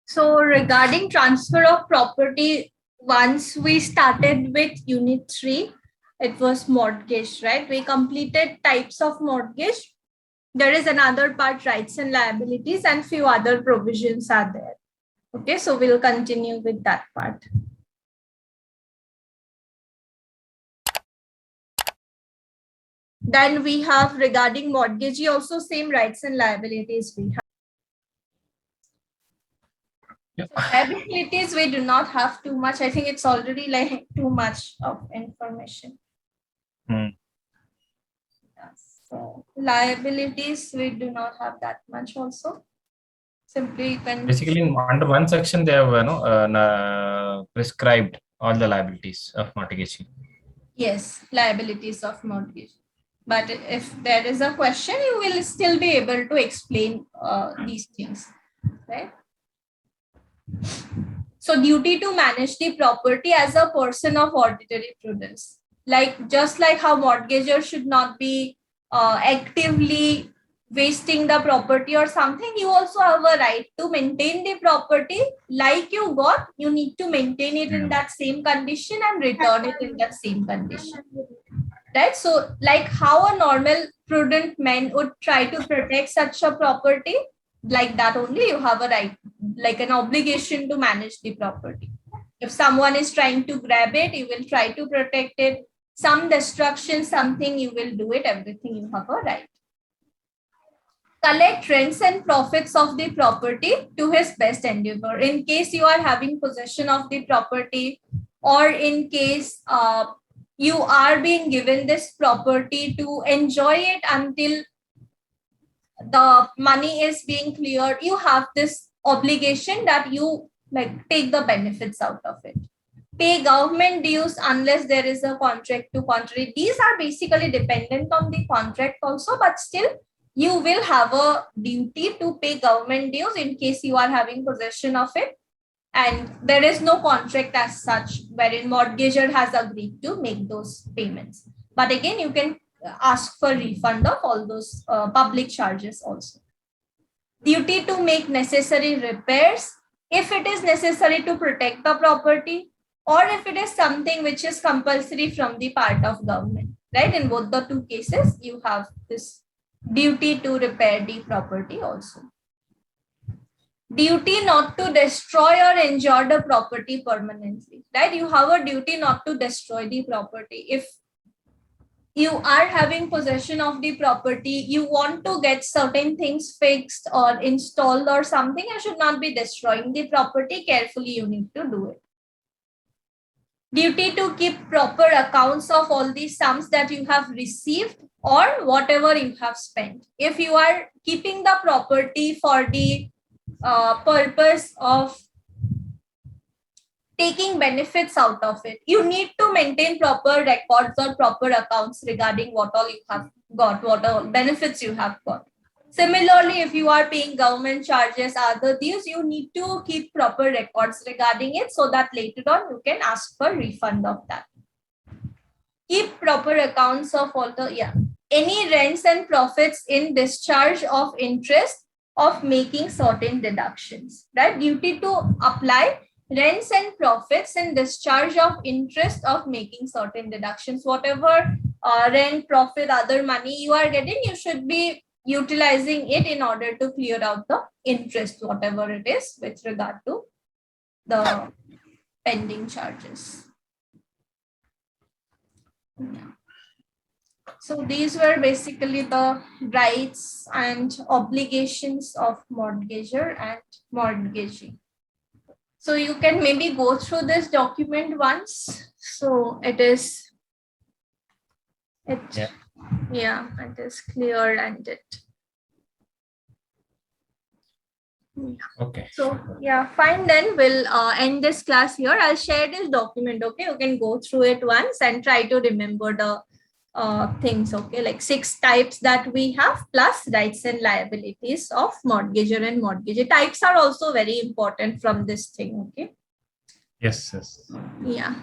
So regarding transfer of property, once we started with unit 3, it was mortgage, right? We completed types of mortgage. There is another part, rights and liabilities, and few other provisions are there. Okay, so we'll continue with that part. Then we have regarding mortgagee also same rights and liabilities we have. Yep. Liabilities, we do not have too much. I think it's already like too much of information. So liabilities, we do not have that much also. Simply you can basically under one section they have prescribed all the liabilities of mortgage. Yes, liabilities of mortgage. But if there is a question, you will still be able to explain these things, right? So duty to manage the property as a person of ordinary prudence. Like just like how mortgager should not be actively wasting the property or something, you also have a right to maintain the property like you got. You need to maintain it in that same condition and return it in that same condition. Right? So like how a normal prudent man would try to protect such a property, like that only you have a right, like an obligation to manage the property. If someone is trying to grab it, you will try to protect it. Some destruction, something, you will do it, everything you have a right. Collect rents and profits of the property to his best endeavor. In case you are having possession of the property, or in case you are being given this property to enjoy it until the money is being cleared, you have this obligation that you like take the benefits out of it. Pay government dues unless there is a contract to contrary. These are basically dependent on the contract also, but still you will have a duty to pay government dues in case you are having possession of it. And there is no contract as such wherein mortgager has agreed to make those payments. But again, you can ask for refund of all those public charges also. Duty to make necessary repairs if it is necessary to protect the property, or if it is something which is compulsory from the part of government, right? In both the two cases, you have this duty to repair the property also. Duty not to destroy or injure the property permanently, right? You have a duty not to destroy the property. If you are having possession of the property, you want to get certain things fixed or installed or something, you should not be destroying the property. Carefully, you need to do it. Duty to keep proper accounts of all the sums that you have received or whatever you have spent. If you are keeping the property for the purpose of taking benefits out of it, you need to maintain proper records or proper accounts regarding what all you have got, what all benefits you have got. Similarly, if you are paying government charges, other dues, you need to keep proper records regarding it so that later on you can ask for refund of that. Keep proper accounts of all the, any rents and profits in discharge of interest of making certain deductions, right? Duty to apply rents and profits in discharge of interest of making certain deductions. Whatever rent, profit, other money you are getting, you should be utilizing it in order to clear out the interest, whatever it is, with regard to the pending charges. Yeah. So these were basically the rights and obligations of mortgager and mortgagee. So you can maybe go through this document once. So it is, it is clear and it. Okay. So fine, then we'll end this class here. I'll share this document. Okay, you can go through it once and try to remember the things. Okay, like 6 types that we have, plus rights and liabilities of mortgager and mortgagee. Types are also very important from this thing. Okay. Yes. Yeah.